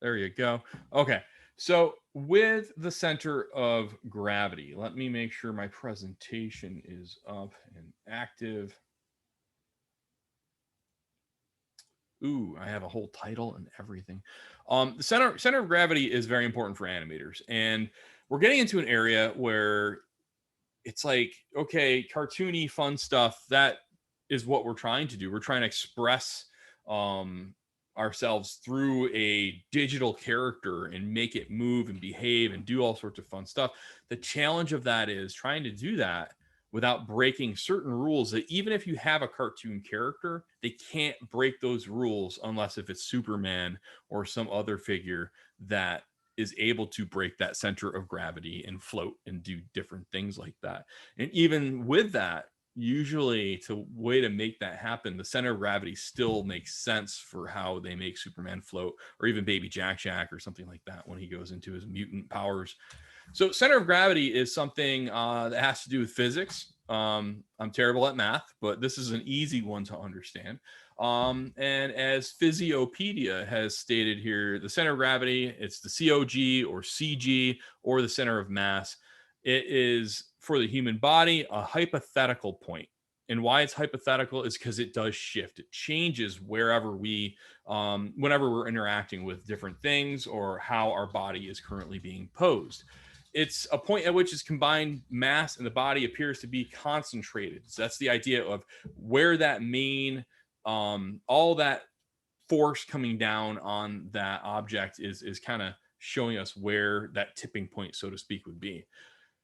There you go. Okay. So with the center of gravity, let me make sure my presentation is up and active. Ooh, I have a whole title and everything. The center of gravity is very important for animators, and we're getting into an area where it's like, okay, cartoony, fun stuff. That is what we're trying to do. We're trying to express um, ourselves through a digital character and make it move and behave and do all sorts of fun stuff. The challenge of that is trying to do that without breaking certain rules that even if you have a cartoon character, they can't break those rules unless if it's Superman or some other figure that is able to break that center of gravity and float and do different things like that. And even with that, usually to way to make that happen, the center of gravity still makes sense for how they make Superman float, or even Baby Jack Jack or something like that when he goes into his mutant powers. So center of gravity is something that has to do with physics. I'm terrible at math, but this is an easy one to understand. And as Physiopedia has stated here, the center of gravity, it's the COG or CG or the center of mass. It is for the human body a hypothetical point. And why it's hypothetical is because it does shift. It changes wherever whenever we're interacting with different things or how our body is currently being posed. It's a point at which its combined mass in the body appears to be concentrated. So that's the idea of where that main, all that force coming down on that object is kind of showing us where that tipping point, so to speak, would be.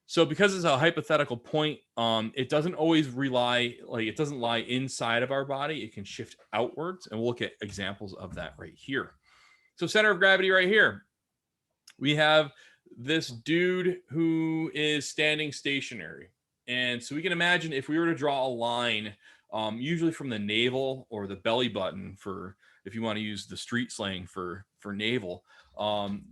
So because it's a hypothetical point, it doesn't always it doesn't lie inside of our body. It can shift outwards, and we'll look at examples of that right here. So center of gravity right here. We have this dude who is standing stationary. And so we can imagine if we were to draw a line, usually from the navel or the belly button, for if you want to use the street slang for navel,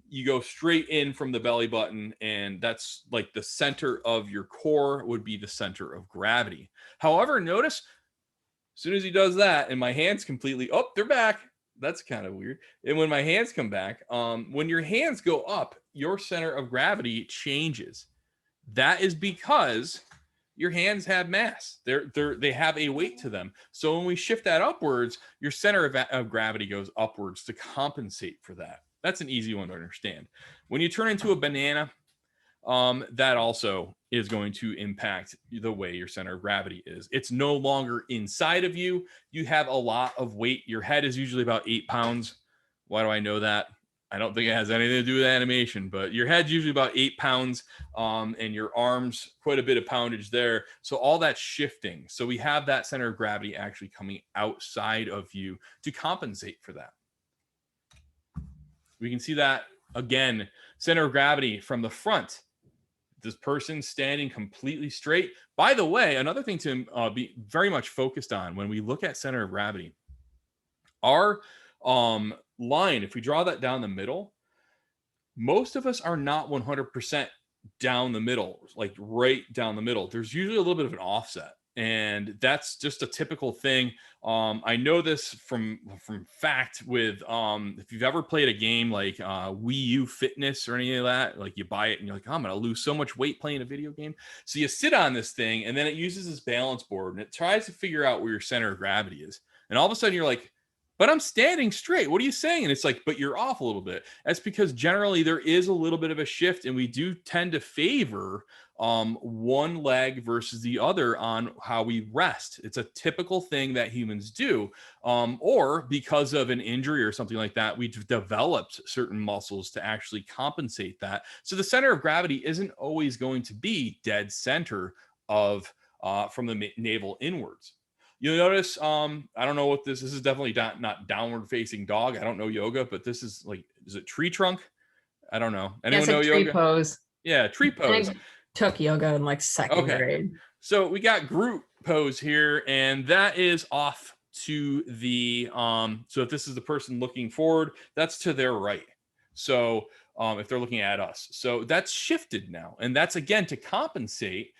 you go straight in from the belly button, and that's like the center of your core would be the center of gravity. However, notice as soon as he does that, and my hands completely, oh, they're back. That's kind of weird. And when my hands come back, when your hands go up, your center of gravity changes. That is because your hands have mass. They have a weight to them. So when we shift that upwards, your center of gravity goes upwards to compensate for that. That's an easy one to understand. When you turn into a banana, that also is going to impact the way your center of gravity is. It's no longer inside of you. You have a lot of weight. Your head is usually about 8 pounds. Why do I know that? I don't think it has anything to do with animation, but your head's usually about 8 pounds, and your arms, quite a bit of poundage there. So all that's shifting. So we have that center of gravity actually coming outside of you to compensate for that. We can see that again, center of gravity from the front. This person standing completely straight. By the way, another thing to be very much focused on when we look at center of gravity, our line, if we draw that down the middle, most of us are not 100% down the middle, like right down the middle. There's usually a little bit of an offset. And that's just a typical thing. I know this from fact with if you've ever played a game like Wii U Fitness or any of that, like you buy it and you're like, oh, I'm gonna lose so much weight playing a video game. So you sit on this thing and then it uses this balance board and it tries to figure out where your center of gravity is. And all of a sudden you're like, but I'm standing straight. What are you saying? And it's like, but you're off a little bit. That's because generally there is a little bit of a shift, and we do tend to favor one leg versus the other on how we rest. It's a typical thing that humans do. Or because of an injury or something like that, we've developed certain muscles to actually compensate that. So the center of gravity isn't always going to be dead center of from the navel inwards. You'll notice, I don't know what this is definitely not downward facing dog. I don't know yoga, but this is like, is it tree trunk? I don't know. Yeah, Anyone it's know like tree yoga? pose. Yeah, tree pose. I took yoga in like second Okay. grade. So we got group pose here, and that is off to the so if this is the person looking forward, that's to their right. So if they're looking at us. So that's shifted now. And that's again to compensate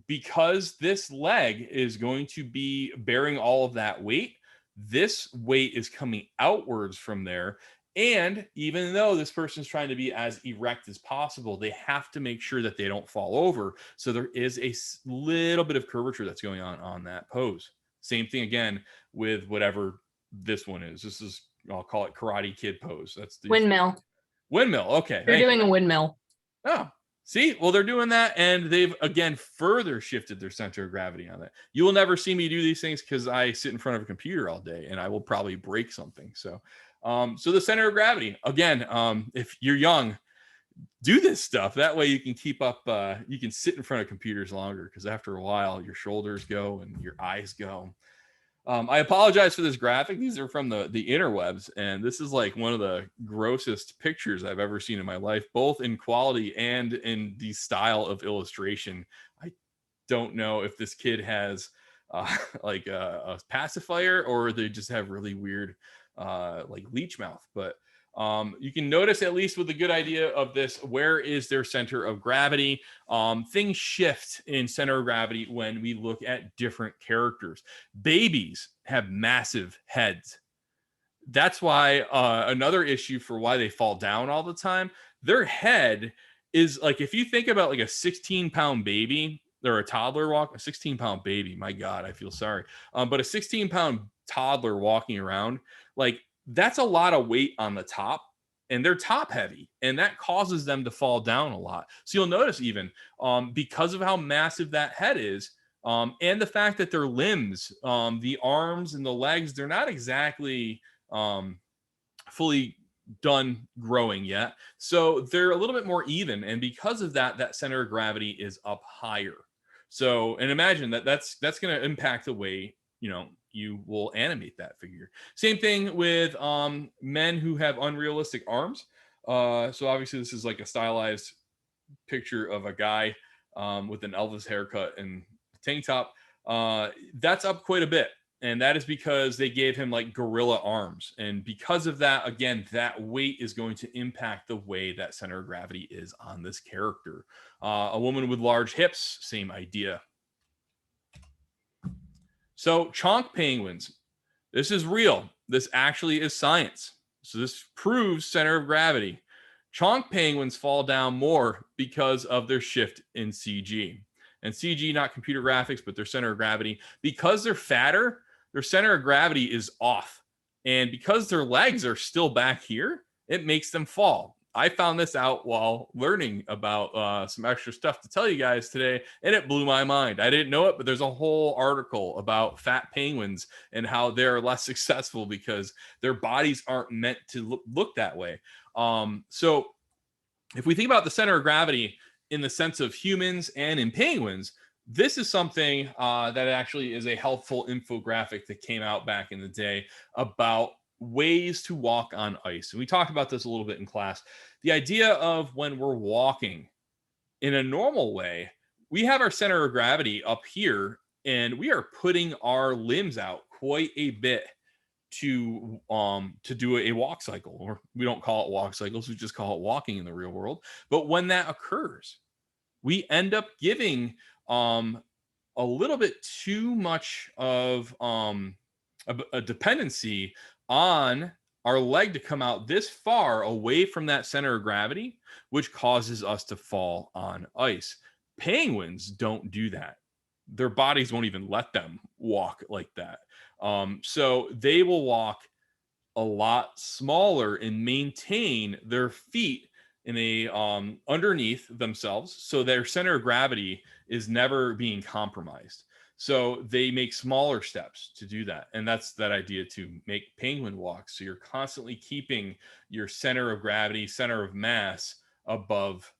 because this leg is going to be bearing all of that weight. This weight is coming outwards from there. And even though this person's trying to be as erect as possible, they have to make sure that they don't fall over. So there is a little bit of curvature that's going on that pose. Same thing again with whatever this one is. This is, I'll call it Karate Kid pose. That's the Windmill. windmill. Okay. You're doing a windmill. Oh, see, well, they're doing that, and they've again further shifted their center of gravity on that. You will never see me do these things because I sit in front of a computer all day, and I will probably break something. So, so the center of gravity again. If you're young, do this stuff. That way, you can keep up. You can sit in front of computers longer because after a while, your shoulders go and your eyes go. I apologize for this graphic. These are from the interwebs, and this is like one of the grossest pictures I've ever seen in my life, both in quality and in the style of illustration. I don't know if this kid has like a pacifier or they just have really weird like leech mouth, but you can notice, at least with a good idea of this, where is their center of gravity. Things shift in center of gravity when we look at different characters. Babies have massive heads. That's why another issue for why they fall down all the time, their head is like, if you think about like a 16-pound baby or a toddler a 16-pound baby, my God, I feel sorry. But a 16-pound toddler walking around, like, that's a lot of weight on the top, and they're top heavy, and that causes them to fall down a lot. So you'll notice even because of how massive that head is, and the fact that their limbs, the arms and the legs, they're not exactly fully done growing yet. So they're a little bit more even, and because of that, that center of gravity is up higher. So, and imagine that's going to impact the way, you will animate that figure. Same thing with men who have unrealistic arms. So obviously this is like a stylized picture of a guy with an Elvis haircut and tank top. That's up quite a bit. And that is because they gave him like gorilla arms. And because of that, again, that weight is going to impact the way that center of gravity is on this character. A woman with large hips, same idea. So chonk penguins, this is real. This actually is science. So this proves center of gravity. Chonk penguins fall down more because of their shift in CG. And CG, not computer graphics, but their center of gravity. Because they're fatter, their center of gravity is off. And because their legs are still back here, it makes them fall. I found this out while learning about some extra stuff to tell you guys today, and it blew my mind. I didn't know it, but there's a whole article about fat penguins and how they're less successful because their bodies aren't meant to look that way. So if we think about the center of gravity in the sense of humans and in penguins, this is something that actually is a helpful infographic that came out back in the day about ways to walk on ice. And we talked about this a little bit in class. The idea of when we're walking in a normal way, we have our center of gravity up here, and we are putting our limbs out quite a bit to do a walk cycle. Or we don't call it walk cycles, we just call it walking in the real world. But when that occurs, we end up giving a little bit too much of a dependency on our leg to come out this far away from that center of gravity, which causes us to fall on ice. Penguins don't do that. Their bodies won't even let them walk like that. So they will walk a lot smaller and maintain their feet in a underneath themselves, so their center of gravity is never being compromised. So they make smaller steps to do that. And that's that idea to make penguin walks. So you're constantly keeping your center of gravity, center of mass above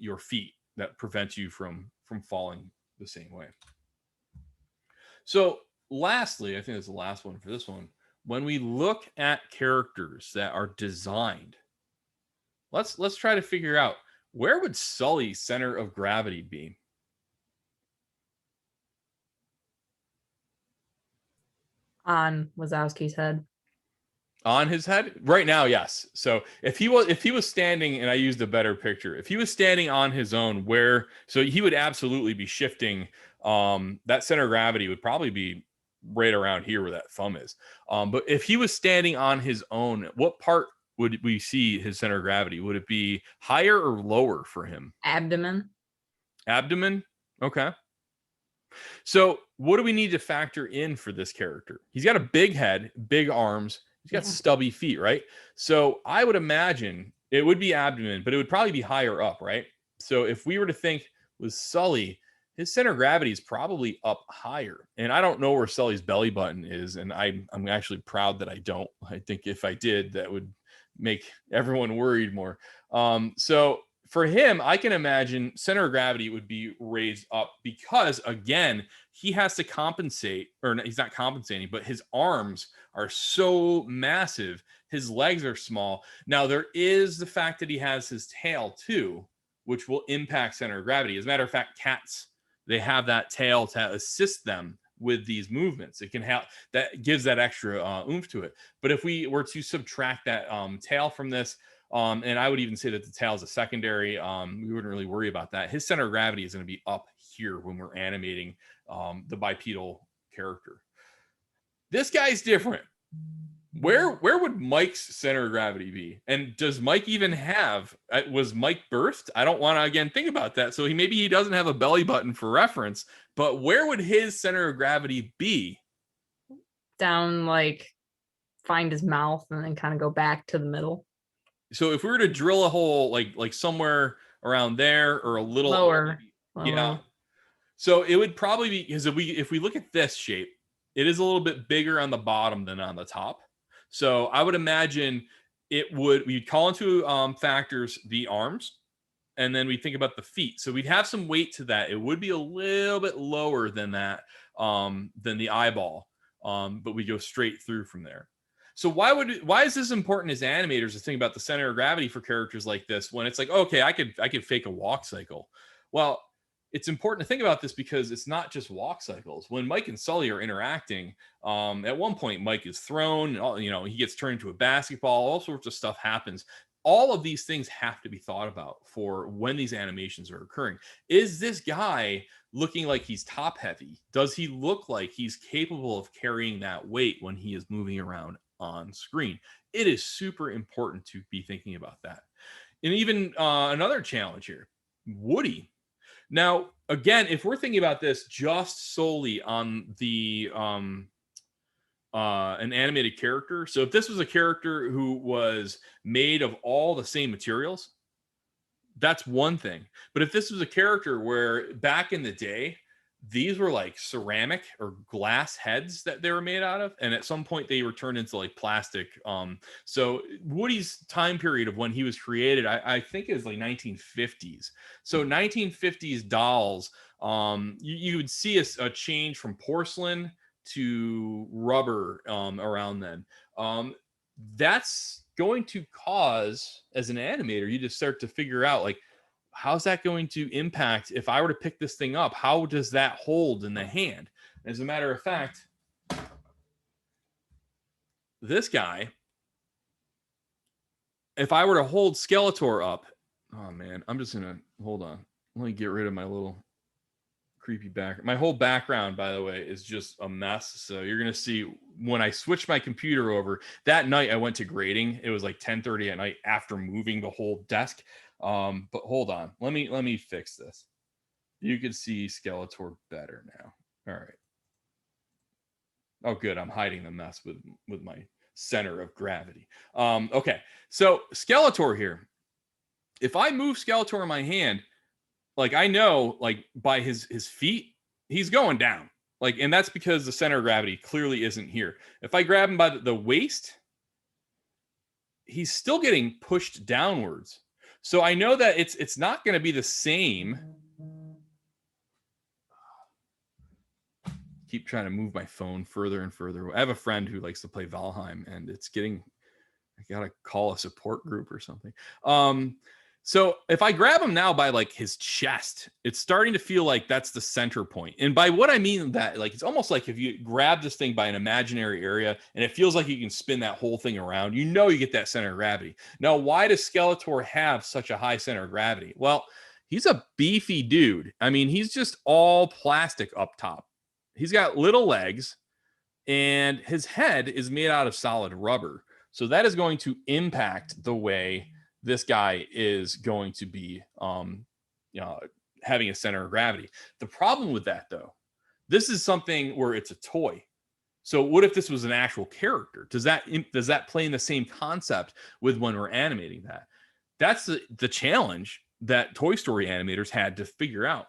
your feet that prevent you from falling the same way. So lastly, I think that's the last one for this one. When we look at characters that are designed, let's try to figure out, where would Sully's center of gravity be? On Wazowski's head. On his head right now, yes. So if he was standing, and I used a better picture, if he was standing on his own, so he would absolutely be shifting. That center of gravity would probably be right around here where that thumb is. But if he was standing on his own, what part would we see his center of gravity? Would it be higher or lower for him? Abdomen. Abdomen? Okay. So, what do we need to factor in for this character? He's got a big head, big arms, he's got Yeah. stubby feet, right? So, I would imagine it would be abdomen, but it would probably be higher up, right? So, if we were to think with Sully, his center of gravity is probably up higher. And I don't know where Sully's belly button is. And I'm actually proud that I don't. I think if I did, that would make everyone worried more. So for him, I can imagine center of gravity would be raised up because, again, he has to compensate, or he's not compensating, but his arms are so massive. His legs are small. Now, there is the fact that he has his tail too, which will impact center of gravity. As a matter of fact, cats, they have that tail to assist them with these movements. It can have that gives that extra oomph to it. But if we were to subtract that tail from this, and I would even say that the tail is a secondary, we wouldn't really worry about that. His center of gravity is going to be up here when we're animating the bipedal character. This guy's different. Where would Mike's center of gravity be? And does Mike even have, was Mike birthed? I don't want to again think about that. So maybe he doesn't have a belly button for reference, but where would his center of gravity be? Down, like, find his mouth and then kind of go back to the middle. So if we were to drill a hole like somewhere around there or a little Lower. yeah. So it would probably be, because if we look at this shape, it is a little bit bigger on the bottom than on the top. So I would imagine we'd call into factors the arms, and then we think about the feet. So we'd have some weight to that. It would be a little bit lower than that, than the eyeball, but we go straight through from there. So why is this important as animators to think about the center of gravity for characters like this when it's like, okay, I could fake a walk cycle? Well, it's important to think about this because it's not just walk cycles. When Mike and Sully are interacting, at one point Mike is thrown, he gets turned into a basketball, all sorts of stuff happens. All of these things have to be thought about for when these animations are occurring. Is this guy looking like he's top heavy? Does he look like he's capable of carrying that weight when he is moving around on screen? It is super important to be thinking about that. And even another challenge here, Woody. Now, again, if we're thinking about this just solely on the an animated character, so if this was a character who was made of all the same materials, that's one thing. But if this was a character where back in the day, these were like ceramic or glass heads that they were made out of, and at some point they were turned into like plastic. So Woody's time period of when he was created, I think is like 1950s. So 1950s dolls, you would see a change from porcelain to rubber around then. That's going to cause, as an animator, you just start to figure out like, how's that going to impact if I were to pick this thing up? How does that hold in the hand? As a matter of fact, this guy, if I were to hold Skeletor up, oh man, I'm just gonna hold on. Let me get rid of my little creepy background. My whole background, by the way, is just a mess. So you're gonna see when I switch my computer over. That night I went to grading. It was like 10:30 at night after moving the whole desk. But hold on, let me fix this. You can see Skeletor better now. All right. Oh, good. I'm hiding the mess with my center of gravity. Okay. So Skeletor here. If I move Skeletor in my hand, like I know, like by his feet, he's going down. Like, and that's because the center of gravity clearly isn't here. If I grab him by the waist, he's still getting pushed downwards. So I know that it's not going to be the same. Keep trying to move my phone further and further. I have a friend who likes to play Valheim, and it's getting, I gotta call a support group or something. So if I grab him now by like his chest, it's starting to feel like that's the center point. And by what I mean that, like, it's almost like if you grab this thing by an imaginary area and it feels like you can spin that whole thing around, you get that center of gravity. Now, why does Skeletor have such a high center of gravity? Well, he's a beefy dude. I mean, he's just all plastic up top. He's got little legs and his head is made out of solid rubber. So that is going to impact the way this guy is going to be having a center of gravity. The problem with that, though, this is something where it's a toy. So what if this was an actual character? Does that play in the same concept with when we're animating that? That's the challenge that Toy Story animators had to figure out.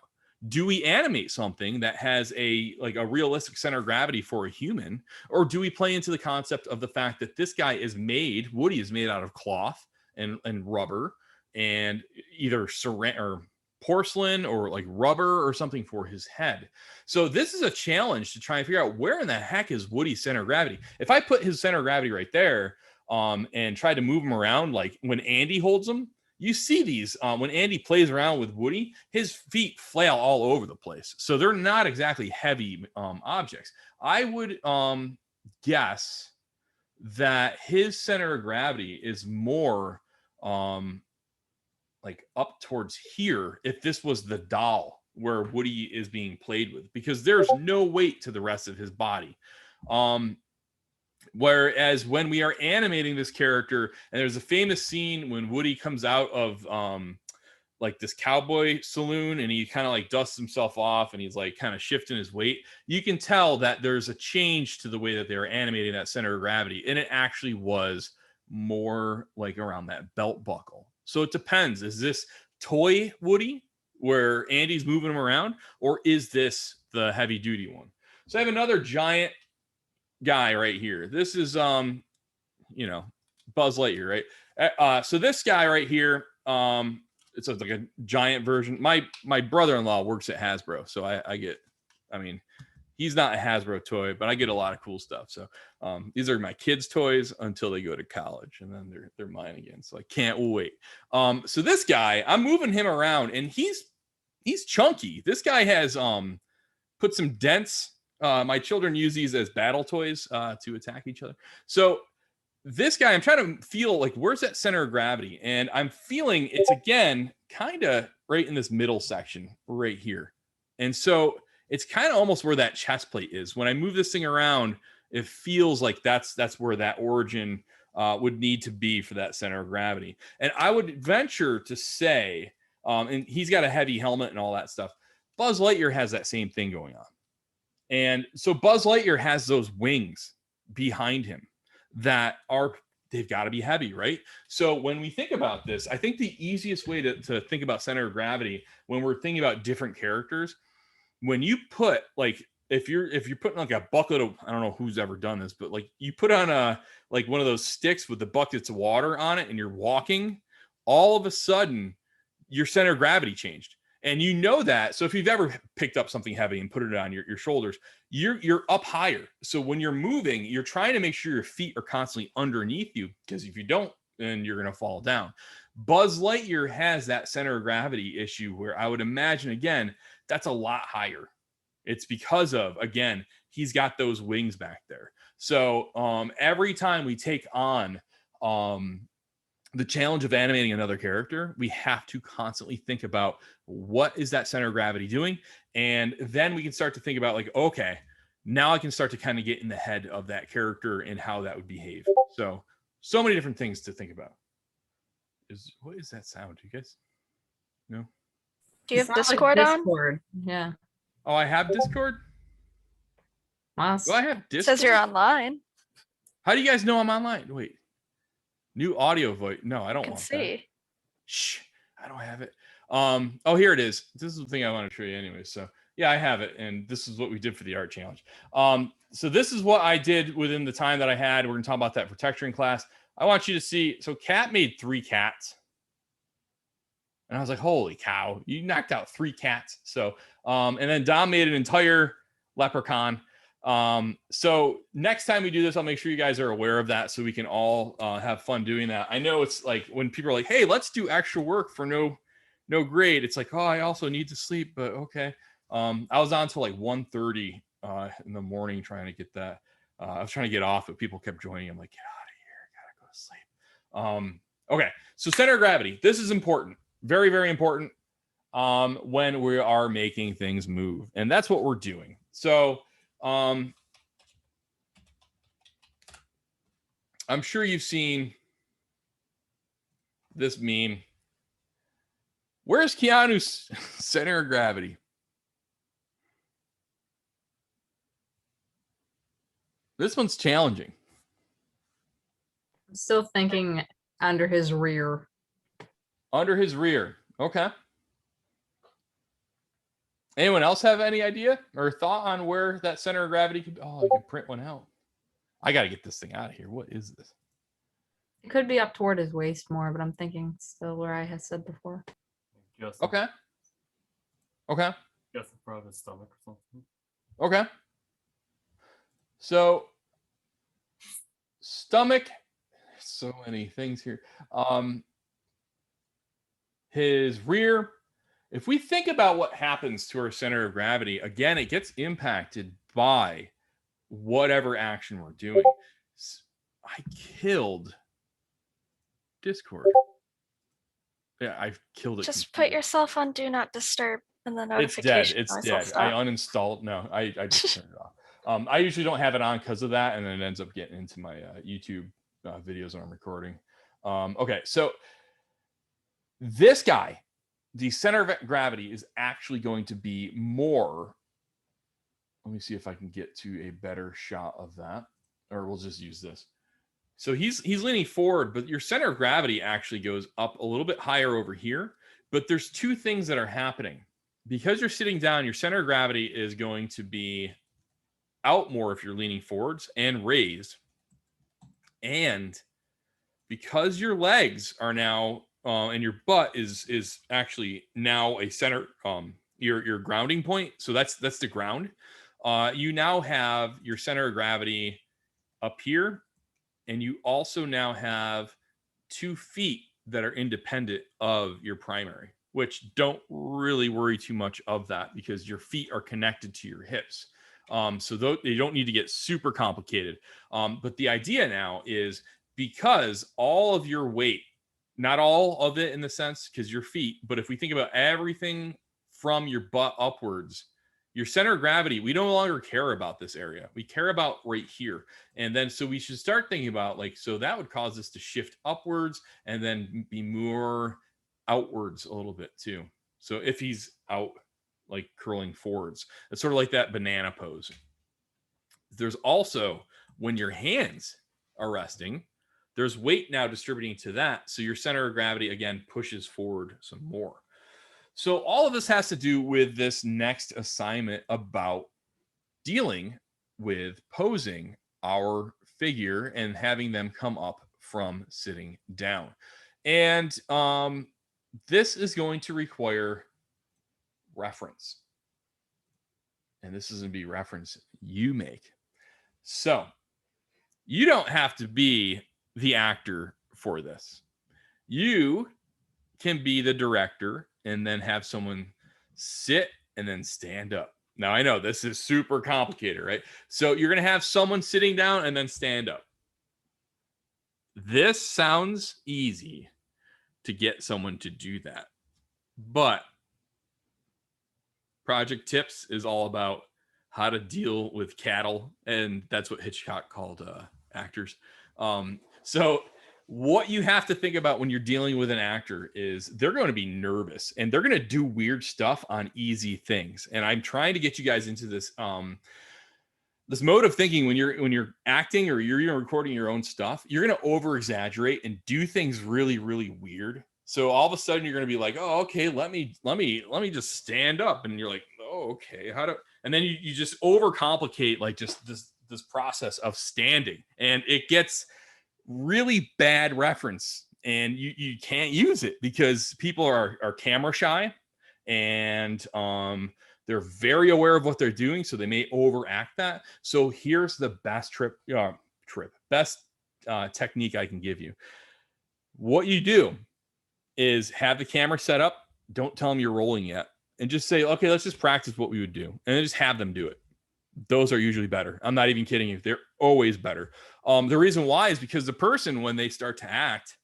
Do we animate something that has a realistic center of gravity for a human, or do we play into the concept of the fact that this guy is made, Woody is made out of cloth and rubber and either saran or porcelain or like rubber or something for his head. So this is a challenge to try and figure out where in the heck is Woody's center of gravity. If I put his center of gravity right there and try to move him around, like when Andy holds him, you see these when Andy plays around with Woody, his feet flail all over the place. So they're not exactly heavy objects. I would guess that his center of gravity is more like up towards here if this was the doll where Woody is being played with, because there's no weight to the rest of his body. Whereas when we are animating this character, and there's a famous scene when Woody comes out of like this cowboy saloon and he kind of like dusts himself off and he's like kind of shifting his weight, you can tell that there's a change to the way that they were animating that center of gravity. And it actually was more like around that belt buckle. So it depends. Is this toy Woody where Andy's moving him around, or is this the heavy duty one? So I have another giant guy right here. This is Buzz Lightyear, right? So this guy right here, it's like a giant version. My brother-in-law works at Hasbro, so he's not a Hasbro toy, but I get a lot of cool stuff. So these are my kids' toys until they go to college, and then they're mine again. So I can't wait. So this guy, I'm moving him around, and he's chunky. This guy has put some dents. My children use these as battle toys to attack each other. So this guy, I'm trying to feel like where's that center of gravity, and I'm feeling it's again kind of right in this middle section right here, and so it's kind of almost where that chest plate is. When I move this thing around, it feels like that's where that origin would need to be for that center of gravity. And I would venture to say, and he's got a heavy helmet and all that stuff. Buzz Lightyear has that same thing going on. And so Buzz Lightyear has those wings behind him that they've got to be heavy, right? So when we think about this, I think the easiest way to think about center of gravity when we're thinking about different characters, when you put like, if you're putting like a bucket of, I don't know who's ever done this, but like you put on like one of those sticks with the buckets of water on it and you're walking, all of a sudden your center of gravity changed. And you know that. So if you've ever picked up something heavy and put it on your shoulders, you're up higher. So when you're moving, you're trying to make sure your feet are constantly underneath you, because if you don't, then you're going to fall down. Buzz Lightyear has that center of gravity issue where I would imagine, again, that's a lot higher. It's because of, again, he's got those wings back there. So every time we take on the challenge of animating another character, we have to constantly think about what is that center of gravity doing? And then we can start to think about like, okay, now I can start to kind of get in the head of that character and how that would behave. So many different things to think about. What is that sound? Do you guys know? Do you have Discord on? Discord. Yeah. Oh, I have Discord? Wow. Do I have Discord? It says you're online. How do you guys know I'm online? Wait. New audio voice. No, I don't want see. that. Shh, I don't have it. Oh, here it is. This is the thing I want to show you anyway. So yeah, I have it. And this is what we did for the art challenge. So this is what I did within the time that I had. We're going to talk about that for texturing class. I want you to see. So Cat made 3 cats. And I was like, holy cow, you knocked out 3 cats. So, and then Dom made an entire leprechaun. So next time we do this, I'll make sure you guys are aware of that so we can all have fun doing that. I know it's like when people are like, hey, let's do extra work for no grade. It's like, oh, I also need to sleep, but okay. I was on till like 1:30 in the morning trying to get that. I was trying to get off, but people kept joining. I'm like, get out of here. I gotta go to sleep. Okay. So center of gravity. This is important. Very, very important when we are making things move. And that's what we're doing. So I'm sure you've seen this meme. Where's Keanu's center of gravity? This one's challenging. I'm still thinking under his rear. Under his rear. Okay. Anyone else have any idea or thought on where that center of gravity could be? Oh, I can print one out. I got to get this thing out of here. What is this? It could be up toward his waist more, but I'm thinking still where I had said before. Okay. Okay. Guess in front of his stomach or something. Okay. So, stomach. So many things here. His rear. If we think about what happens to our center of gravity, again, it gets impacted by whatever action we're doing. I killed Discord. Yeah, I've killed it. Just put yourself on Do Not Disturb and the notification. It's dead. It's dead. I uninstalled. No, I just turned it off. I usually don't have it on because of that, and then it ends up getting into my YouTube videos when I'm recording. Okay, so this guy, the center of gravity is actually going to be more. Let me see if I can get to a better shot of that, or we'll just use this. So he's leaning forward, but your center of gravity actually goes up a little bit higher over here. But there's two things that are happening. Because you're sitting down, your center of gravity is going to be out more if you're leaning forwards and raised. And because your legs are now and your butt is actually now a center, your grounding point. So that's the ground. You now have your center of gravity up here, and you also now have 2 feet that are independent of your primary, which don't really worry too much of that because your feet are connected to your hips. So they don't need to get super complicated. But the idea now is because all of your weight, not all of it in the sense because your feet, but if we think about everything from your butt upwards, your center of gravity, we no longer care about this area. We care about right here. And then, so we should start thinking about so that would cause us to shift upwards and then be more outwards a little bit too. So if he's out, like curling forwards, it's sort of like that banana pose. There's also, when your hands are resting, there's weight now distributing to that. So your center of gravity, again, pushes forward some more. So all of this has to do with this next assignment about dealing with posing our figure and having them come up from sitting down. And this is going to require reference. And this is going to be reference you make. So you don't have to be the actor for this. You can be the director and then have someone sit and then stand up. Now, I know this is super complicated, right? So you're going to have someone sitting down and then stand up. This sounds easy to get someone to do that. But Project Tips is all about how to deal with cattle. And that's what Hitchcock called actors. So what you have to think about when you're dealing with an actor is they're going to be nervous and they're going to do weird stuff on easy things. And I'm trying to get you guys into this this mode of thinking when you're acting or you're recording your own stuff. You're going to over exaggerate and do things really, really weird. So all of a sudden you're going to be like, oh, okay, let me just stand up. And you're like, oh, okay, and then you just overcomplicate like just this process of standing, and it gets really bad reference, and you can't use it because people are camera shy, and they're very aware of what they're doing, so they may overact that. So here's the best technique I can give you. What you do is have the camera set up. Don't tell them you're rolling yet, and just say, okay, let's just practice what we would do, and then just have them do it. Those are usually better. I'm not even kidding you. They're always better. The reason why is because the person, when they start to act,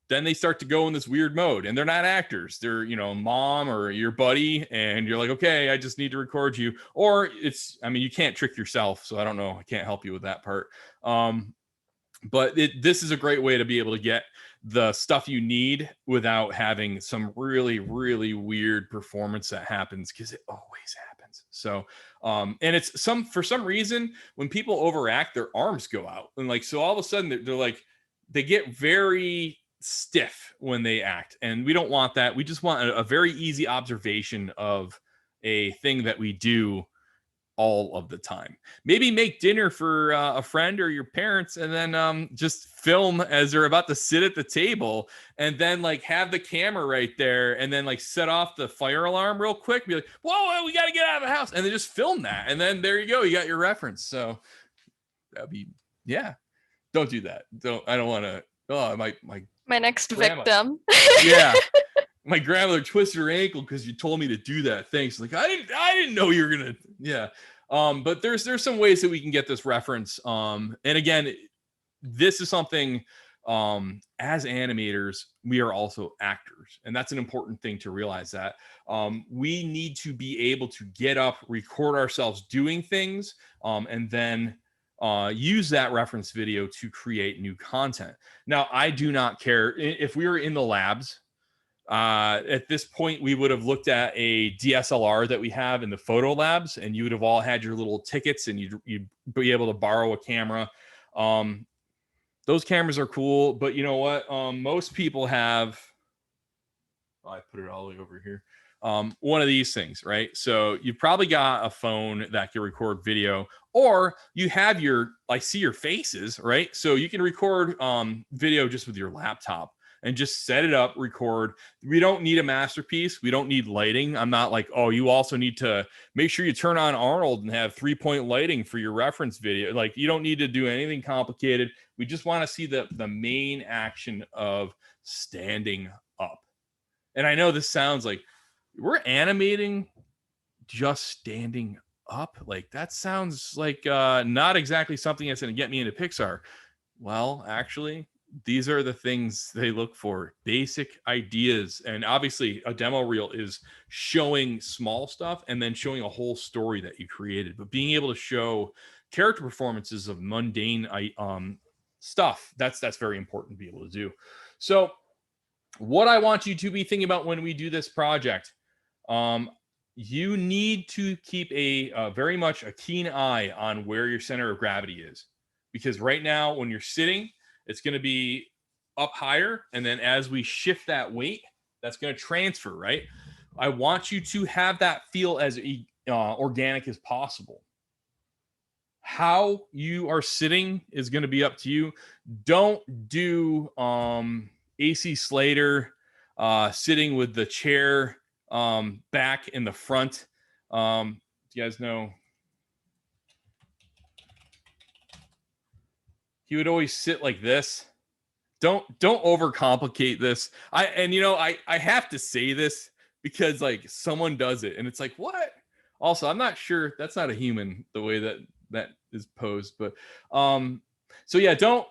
then they start to go in this weird mode, and they're not actors. They're, mom or your buddy, and you're like, okay, I just need to record you. Or you can't trick yourself. So I don't know. I can't help you with that part. But this is a great way to be able to get the stuff you need without having some really, really weird performance that happens, because it always happens. So, and it's for some reason, when people overact, their arms go out. And like, so all of a sudden they're like, they get very stiff when they act. And we don't want that. We just want a very easy observation of a thing that we do all of the time. Maybe make dinner for a friend or your parents, and then just film as they're about to sit at the table, and then like have the camera right there, and then like set off the fire alarm real quick. Be like, whoa, we got to get out of the house, and then just film that, and then there you go, you got your reference. So that'd be, yeah. Don't do that. I don't want to. Oh, my next grandma. Victim. Yeah. My grandmother twisted her ankle because you told me to do that. Thanks. Like, I didn't know you were gonna. Yeah. But there's some ways that we can get this reference. And again, this is something, as animators, we are also actors, and that's an important thing to realize, that we need to be able to get up, record ourselves doing things, and then use that reference video to create new content. Now, I do not care if we were in the labs. At this point, we would have looked at a DSLR that we have in the photo labs, and you would have all had your little tickets, and you'd be able to borrow a camera. Those cameras are cool, but you know what? Most people have, I put it all the way over here. One of these things, right? So you've probably got a phone that can record video, or you have I see your faces, right? So you can record video just with your laptop and just set it up, record. We don't need a masterpiece. We don't need lighting. I'm not like, oh, you also need to make sure you turn on Arnold and have 3-point lighting for your reference video. Like, you don't need to do anything complicated. We just want to see the main action of standing up. And I know this sounds like we're animating just standing up. Like, that sounds like not exactly something that's going to get me into Pixar. Well, actually, these are the things they look for: basic ideas. And obviously a demo reel is showing small stuff and then showing a whole story that you created, but being able to show character performances of mundane stuff, that's very important to be able to do. So what I want you to be thinking about when we do this project, you need to keep a very much a keen eye on where your center of gravity is, because right now when you're sitting, it's going to be up higher. And then as we shift that weight, that's going to transfer, right? I want you to have that feel as organic as possible. How you are sitting is going to be up to you. Don't do AC Slater sitting with the chair back in the front. You guys know, he would always sit like this. Don't overcomplicate this. I have to say this because like someone does it and it's like, what? Also, I'm not sure, that's not a human the way that is posed, but so yeah, don't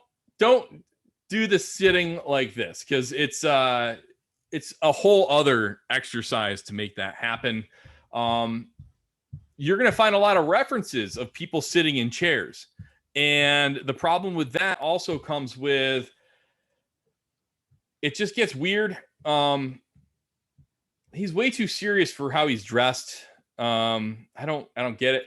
do the sitting like this, because it's a whole other exercise to make that happen. You're going to find a lot of references of people sitting in chairs. And the problem with that also comes with, it just gets weird. He's way too serious for how he's dressed. I don't get it.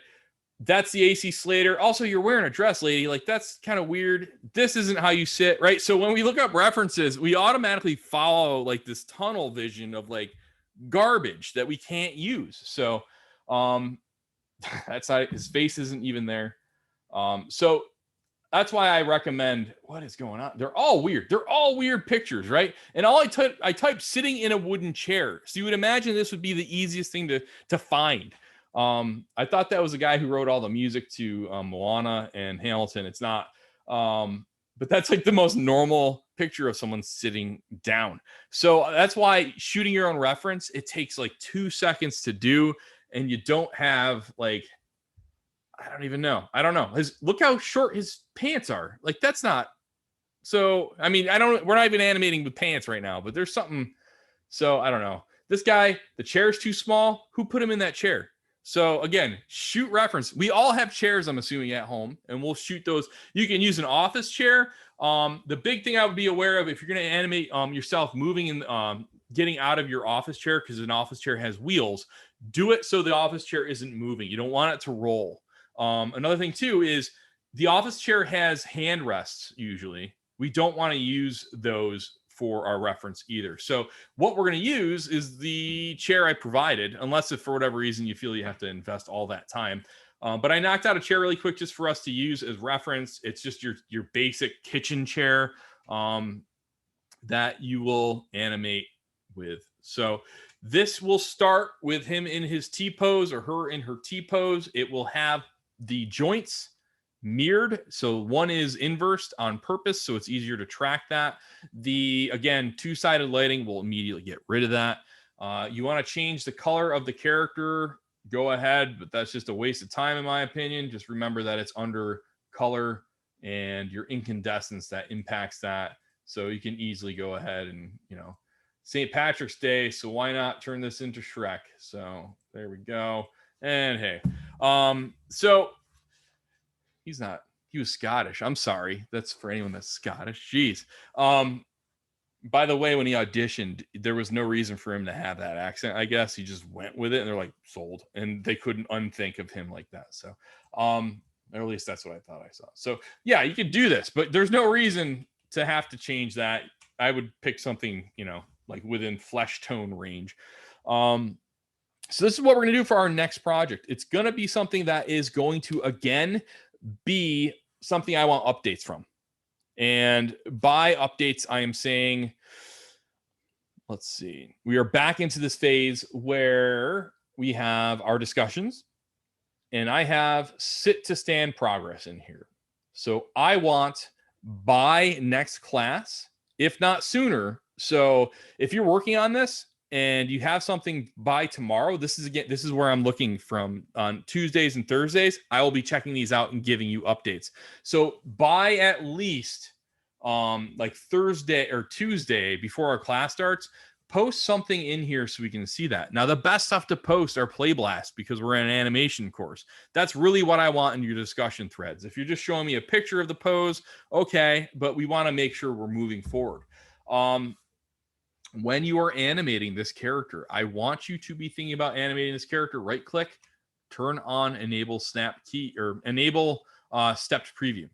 That's the AC Slater. Also, you're wearing a dress, lady. Like, that's kind of weird. This isn't how you sit, right? So when we look up references, we automatically follow like this tunnel vision of like garbage that we can't use. So that's not, his face isn't even there. So that's why I recommend, what is going on? They're all weird. They're all weird pictures, right? And all I typed sitting in a wooden chair. So you would imagine this would be the easiest thing to find. I thought that was the guy who wrote all the music to Moana and Hamilton. It's not. But that's like the most normal picture of someone sitting down. So that's why shooting your own reference, it takes like 2 seconds to do. And you don't have like, I don't even know. I don't know. Look how short his pants are. Like, that's not. So, I mean, we're not even animating with pants right now, but there's something. So I don't know. This guy, the chair's too small. Who put him in that chair? So again, shoot reference. We all have chairs, I'm assuming, at home, and we'll shoot those. You can use an office chair. The big thing I would be aware of if you're going to animate yourself moving and getting out of your office chair, because an office chair has wheels, do it so the office chair isn't moving. You don't want it to roll. Another thing too is the office chair has hand rests usually. We don't want to use those for our reference either. So what we're going to use is the chair I provided, unless if for whatever reason you feel you have to invest all that time. But I knocked out a chair really quick just for us to use as reference. It's just your basic kitchen chair that you will animate with. So this will start with him in his T-pose or her in her T-pose. It will have the joints mirrored. So one is inversed on purpose, so it's easier to track that. The, again, two-sided lighting will immediately get rid of that. You want to change the color of the character, go ahead, but that's just a waste of time in my opinion. Just remember that it's under color and your incandescence that impacts that. So you can easily go ahead and, you know, St. Patrick's Day, so why not turn this into Shrek? So there we go. And hey, so he was Scottish. I'm sorry. That's for anyone that's Scottish. Jeez. By the way, when he auditioned, there was no reason for him to have that accent. I guess he just went with it and they're like sold, and they couldn't unthink of him like that. So, or at least that's what I thought I saw. So yeah, you could do this, but there's no reason to have to change that. I would pick something, you know, like within flesh tone range. So this is what we're going to do for our next project. It's going to be something that is going to, again, be something I want updates from. And by updates, I am saying, let's see, we are back into this phase where we have our discussions and I have sit to stand progress in here. So I want by next class, if not sooner. So if you're working on this and you have something by tomorrow, this is where I'm looking from on Tuesdays and Thursdays. I will be checking these out and giving you updates. So by at least like Thursday or Tuesday before our class starts, post something in here so we can see that. Now, the best stuff to post are play blasts because we're in an animation course. That's really what I want in your discussion threads. If you're just showing me a picture of the pose, okay, but we want to make sure we're moving forward. When you are animating this character, I want you to be thinking about animating this character. Right click, turn on enable snap key or enable stepped preview.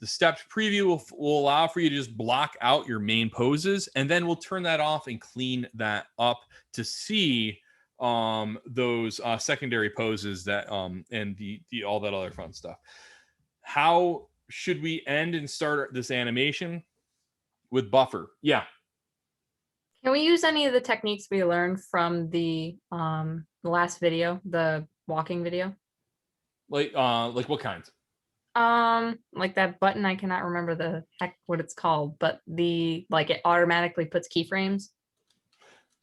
The stepped preview will allow for you to just block out your main poses, and then we'll turn that off and clean that up to see those secondary poses that and the all that other fun stuff. How should we end and start this animation? With buffer. Yeah. Can we use any of the techniques we learned from the last video, the walking video? Like what kinds? Like that button, I cannot remember the heck what it's called, but the like it automatically puts keyframes.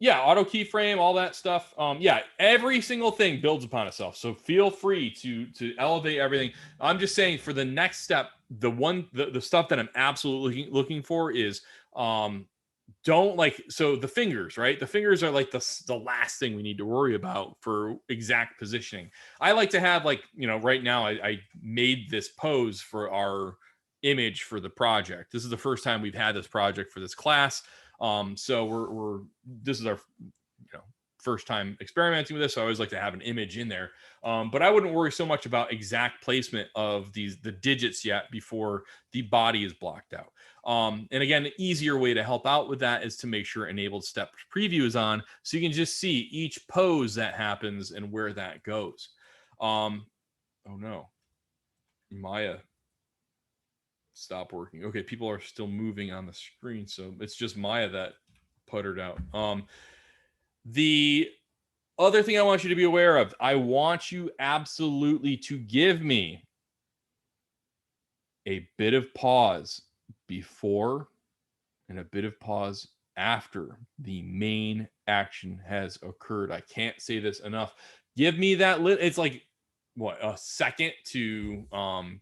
Yeah, auto keyframe, all that stuff. Yeah, every single thing builds upon itself. So feel free to elevate everything. I'm just saying for the next step, the stuff that I'm absolutely looking for is don't like, so the fingers, right? The fingers are like the last thing we need to worry about for exact positioning. I like to have like, you know, right now I made this pose for our image for the project. This is the first time we've had this project for this class. So this is our, you know, first time experimenting with this. So I always like to have an image in there. But I wouldn't worry so much about exact placement of the digits yet before the body is blocked out. And again, the easier way to help out with that is to make sure enabled step preview is on so you can just see each pose that happens and where that goes. Oh no, Maya stop working. Okay, people are still moving on the screen, so it's just Maya that puttered out. The other thing I want you to be aware of, I want you absolutely to give me a bit of pause before and a bit of pause after the main action has occurred. I can't say this enough. Give me that it's like what, a second to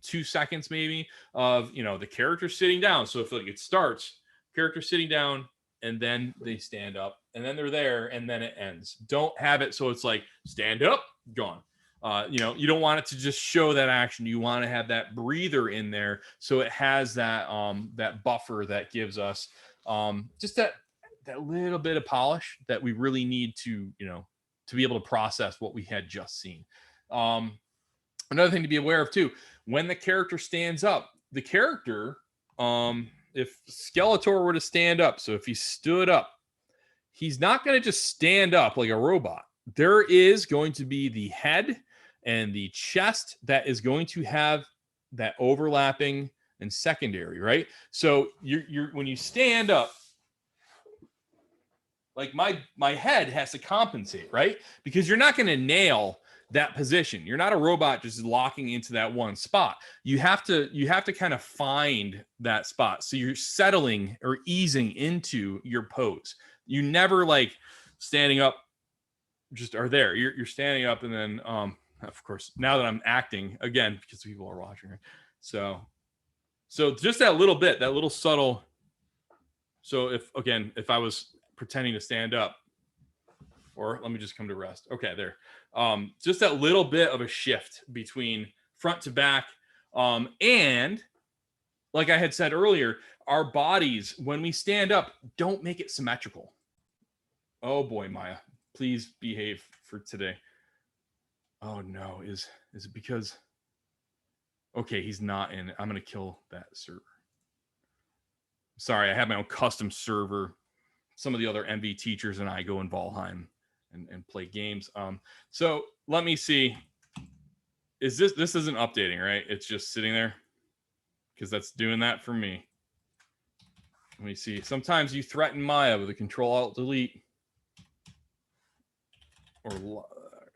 2 seconds maybe of, you know, the character sitting down. So if like it starts, character sitting down and then they stand up and then they're there and then it ends. Don't have it so it's like stand up, gone. You know, you don't want it to just show that action. You want to have that breather in there, so it has that that buffer that gives us just that little bit of polish that we really need to, you know, to be able to process what we had just seen. Another thing to be aware of too, when the character stands up, the character, if Skeletor were to stand up, so if he stood up, he's not going to just stand up like a robot. There is going to be the head and the chest that is going to have that overlapping and secondary, right? So you're when you stand up, like my head has to compensate, right? Because you're not going to nail that position. You're not a robot just locking into that one spot. You have to kind of find that spot. So you're settling or easing into your pose. You never like standing up just are there. You're standing up, and then of course, now that I'm acting again because people are watching, right? So just that little bit, that little subtle. So if I was pretending to stand up, or let me just come to rest. Okay, there. Just that little bit of a shift between front to back. And like I had said earlier, our bodies, when we stand up, don't make it symmetrical. Oh boy, Maya, please behave for today. Oh no, is it because? Okay, he's not in it. I'm gonna kill that server. Sorry, I have my own custom server. Some of the other MV teachers and I go in Valheim and play games. So let me see. Is this isn't updating, right? It's just sitting there because that's doing that for me. Let me see. Sometimes you threaten Maya with a Control-Alt-Delete. Or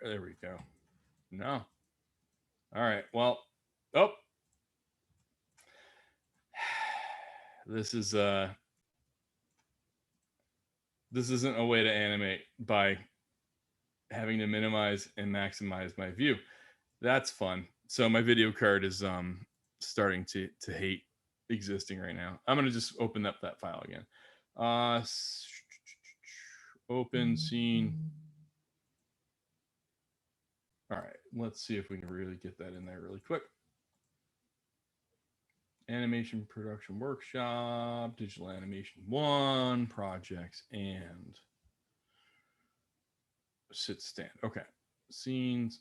there we go. No. All right. Well, this isn't a way to animate by having to minimize and maximize my view. That's fun. So my video card is starting to hate existing right now. I'm gonna just open up that file again. Open scene. All right, let's see if we can really get that in there really quick. Animation production workshop, digital animation 1, projects, and sit stand. Okay, scenes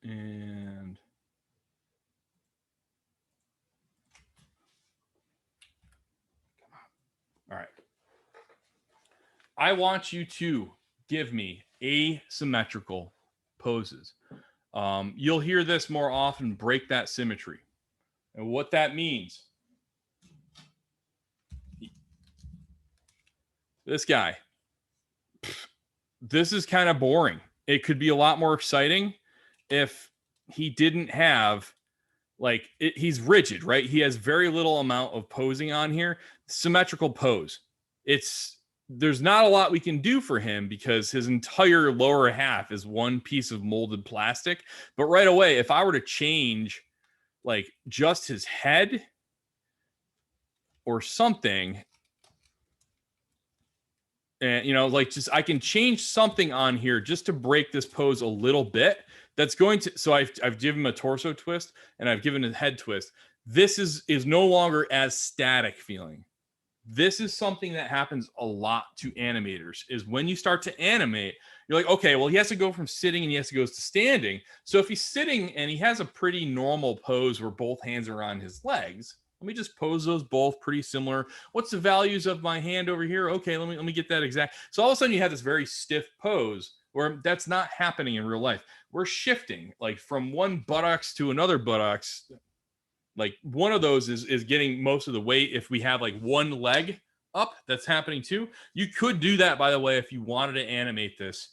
and come on. All right. I want you to give me asymmetrical poses. You'll hear this more often, break that symmetry. And what that means, this guy, this is kind of boring. It could be a lot more exciting if he didn't have, like, he's rigid, right? He has very little amount of posing on here. Symmetrical pose. There's not a lot we can do for him because his entire lower half is one piece of molded plastic. But right away, if I were to change like just his head or something, and you know, like just I can change something on here just to break this pose a little bit. That's going to, so I've given him a torso twist and I've given a head twist. This is no longer as static feeling. This is something that happens a lot to animators, is when you start to animate, you're like, okay, well, he has to go from sitting and he has to go to standing. So if he's sitting and he has a pretty normal pose where both hands are on his legs, let me just pose those both pretty similar. What's the values of my hand over here? Okay, let me get that exact. So all of a sudden you have this very stiff pose where that's not happening in real life. We're shifting like from one buttocks to another buttocks. Like one of those is getting most of the weight. If we have like one leg up, that's happening too. You could do that, by the way, if you wanted to animate this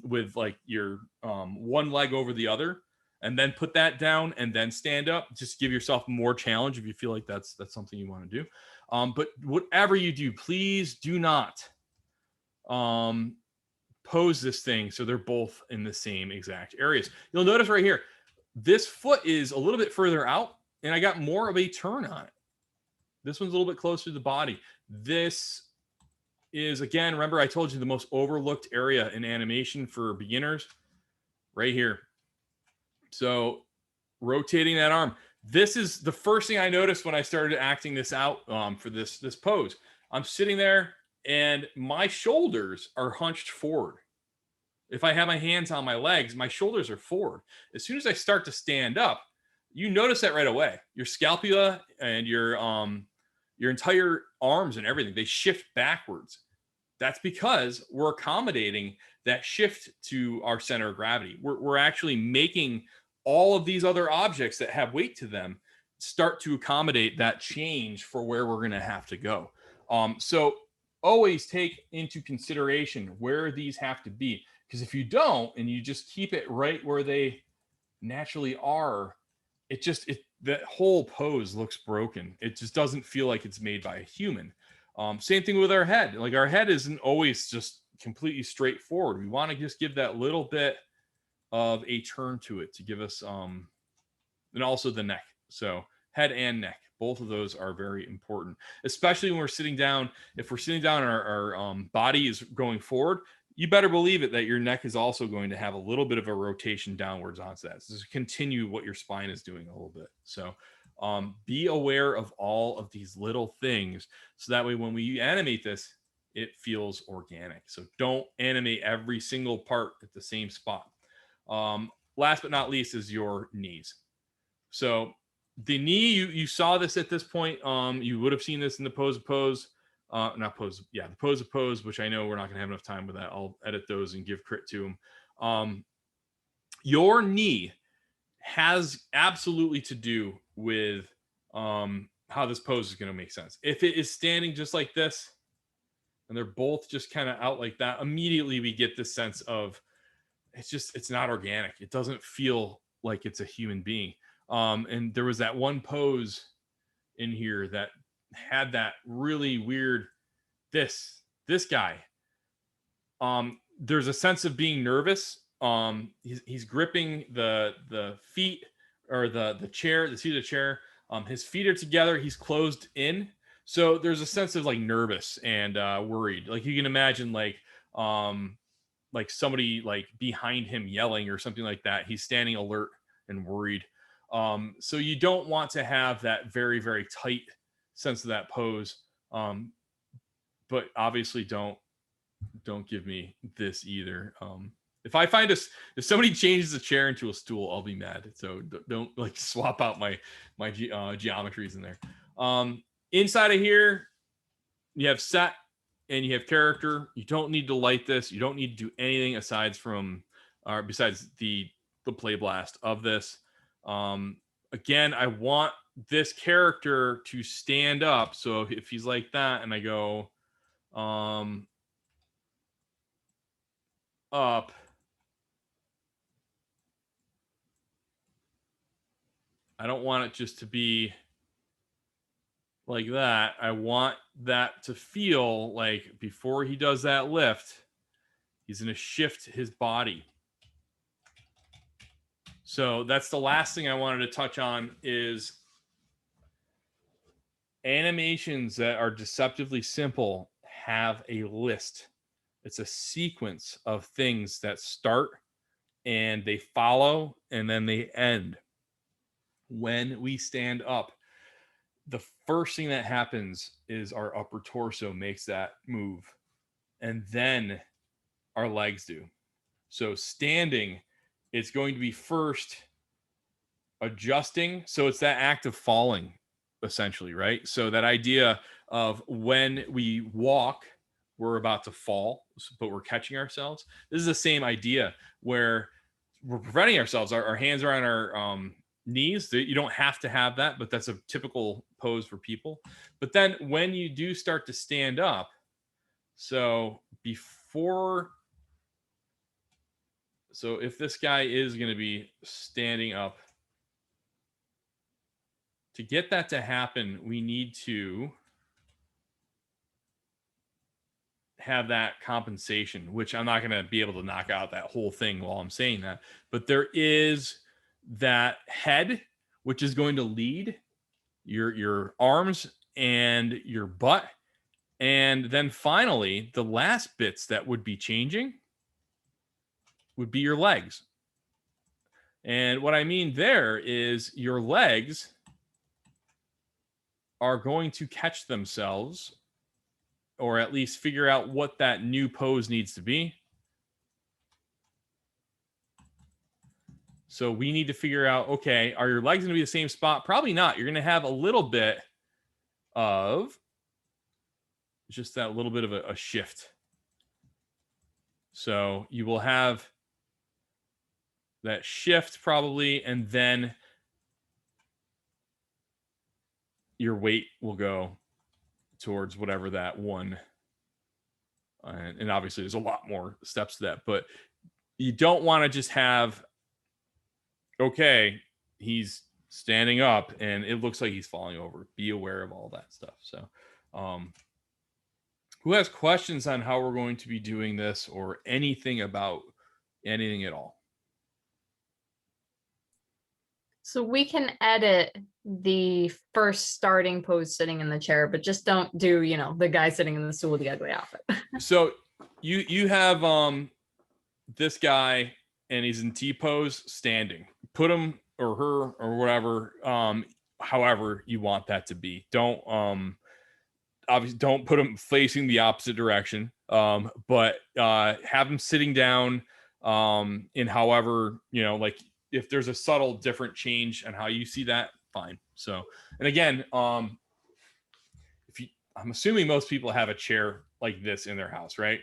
with like your one leg over the other, and then put that down and then stand up. Just give yourself more challenge if you feel like that's something you want to do. But whatever you do, please do not pose this thing so they're both in the same exact areas. You'll notice right here, this foot is a little bit further out, and I got more of a turn on it. This one's a little bit closer to the body. This is, again, remember I told you the most overlooked area in animation for beginners? Right here. So rotating that arm. This is the first thing I noticed when I started acting this out for this pose. I'm sitting there and my shoulders are hunched forward. If I have my hands on my legs, my shoulders are forward. As soon as I start to stand up, you notice that right away. Your scapula and your entire arms and everything, they shift backwards. That's because we're accommodating that shift to our center of gravity. We're actually making all of these other objects that have weight to them start to accommodate that change for where we're going to have to go. So always take into consideration where these have to be, because if you don't and you just keep it right where they naturally are, that whole pose looks broken. It just doesn't feel like it's made by a human. Same thing with our head. Like our head isn't always just completely straightforward. We want to just give that little bit of a turn to it to give us and also the neck. So head and neck, both of those are very important, especially when we're sitting down. If we're sitting down and our body is going forward, you better believe it that your neck is also going to have a little bit of a rotation downwards onto that. So just continue what your spine is doing a little bit. So be aware of all of these little things, so that way when we animate this, it feels organic. So don't animate every single part at the same spot. Last but not least is your knees. So the knee, you saw this at this point. You would have seen this in the pose of pose. Not pose, yeah, the pose of pose, which I know we're not going to have enough time with that. I'll edit those and give credit to them. Your knee has absolutely to do with how this pose is going to make sense. If it is standing just like this, and they're both just kind of out like that, immediately we get this sense of it's not organic. It doesn't feel like it's a human being. And there was that one pose in here that had that really weird this guy. There's a sense of being nervous. He's gripping the feet or the chair, the seat of the chair. His feet are together. He's closed in. So there's a sense of like nervous and worried. Like you can imagine like somebody like behind him yelling or something like that. He's standing alert and worried. So you don't want to have that very, very tight sense of that pose. But obviously don't give me this either. If I find if somebody changes a chair into a stool, I'll be mad. So don't like swap out my geometries in there. Inside of here, you have set and you have character. You don't need to light this. You don't need to do anything besides the play blast of this. Again, I want this character to stand up. So if he's like that and I go up, I don't want it just to be like that. I want that to feel like before he does that lift, he's going to shift his body. So that's the last thing I wanted to touch on is animations that are deceptively simple have a list. It's a sequence of things that start and they follow and then they end. When we stand up, the first thing that happens is our upper torso makes that move, and then our legs do. So standing, it's going to be first adjusting. So it's that act of falling, essentially, right? So that idea of when we walk, we're about to fall, but we're catching ourselves. This is the same idea where we're preventing ourselves. Our hands are on our knees. You don't have to have that, but that's a typical pose for people. But then when you do start to stand up, so if this guy is going to be standing up, to get that to happen, we need to have that compensation, which I'm not going to be able to knock out that whole thing while I'm saying that. But there is that head, which is going to lead your arms and your butt. And then finally, the last bits that would be changing would be your legs. And what I mean there is your legs are going to catch themselves, or at least figure out what that new pose needs to be. So we need to figure out, okay, are your legs going to be the same spot? Probably not. You're going to have a little bit of just that little bit of a shift. So you will have that shift probably, and then your weight will go towards whatever that one. And obviously there's a lot more steps to that, but you don't want to just have, okay, he's standing up and it looks like he's falling over. Be aware of all that stuff. So, who has questions on how we're going to be doing this or anything about anything at all? So we can edit the first starting pose sitting in the chair, but just don't do, you know, the guy sitting in the stool with the ugly outfit. So you have this guy and he's in T pose standing. Put him or her or whatever, however you want that to be. Don't obviously don't put him facing the opposite direction. But have him sitting down in however, you know, like if there's a subtle different change and how you see that, fine. So, and again, if you, I'm assuming most people have a chair like this in their house, right?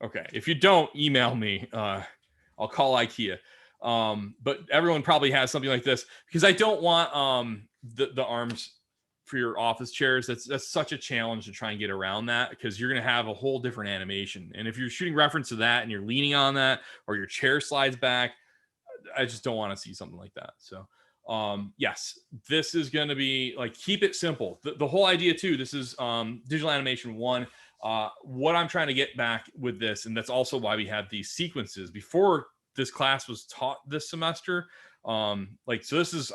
Okay. If you don't, email me. I'll call IKEA. But everyone probably has something like this, because I don't want the arms for your office chairs. That's such a challenge to try and get around that, because you're going to have a whole different animation. And if you're shooting reference to that and you're leaning on that, or your chair slides back, I just don't want to see something like that. So yes, this is going to be like, keep it simple. The whole idea too, this is digital animation 1. What I'm trying to get back with this, and that's also why we have these sequences before this class was taught this semester. Like, so this is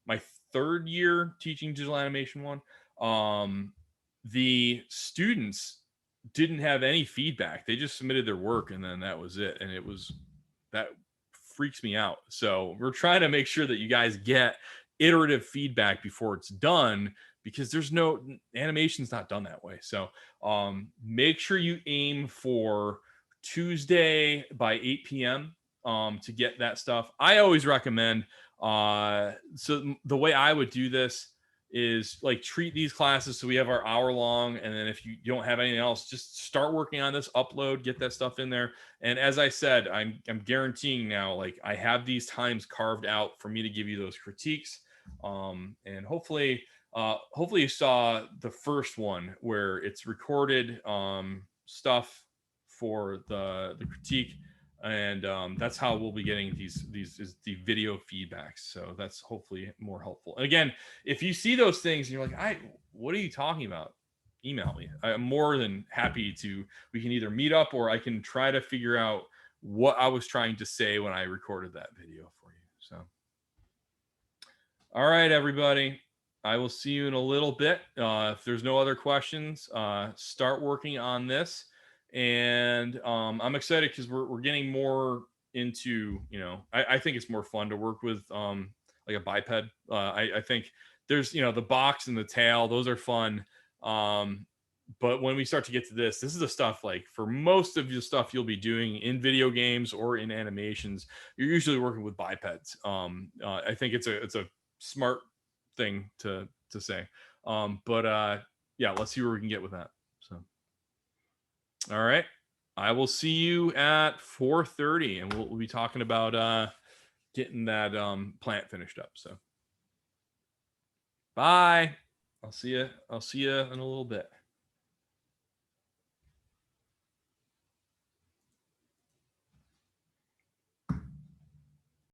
my 3rd year teaching digital animation 1. The students didn't have any feedback. They just submitted their work and then that was it. And that freaks me out. So we're trying to make sure that you guys get iterative feedback before it's done, because there's no animation's not done that way. So make sure you aim for Tuesday by 8 p.m. To get that stuff. I always recommend, so the way I would do this is like treat these classes so we have our hour long, and then if you don't have anything else, just start working on this, upload, get that stuff in there. And as I said, I'm guaranteeing now, like, I have these times carved out for me to give you those critiques. And hopefully you saw the first one where it's recorded stuff for the critique, and that's how we'll be getting these is the video feedbacks. So that's hopefully more helpful. And again, if you see those things and you're like, what are you talking about? Email me. I'm more than happy to, we can either meet up or I can try to figure out what I was trying to say when I recorded that video for you. So, all right, everybody. I will see you in a little bit. If there's no other questions, start working on this. And I'm excited because we're getting more into, you know, I think it's more fun to work with like a biped. I think there's, you know, the box and the tail, those are fun. But when we start to get to this is the stuff, like, for most of the stuff you'll be doing in video games or in animations, you're usually working with bipeds. I think it's a smart thing to say. Yeah, let's see where we can get with that. So, all right, I will see you at 4:30, and we'll be talking about getting that plant finished up. So, bye. I'll see you in a little bit.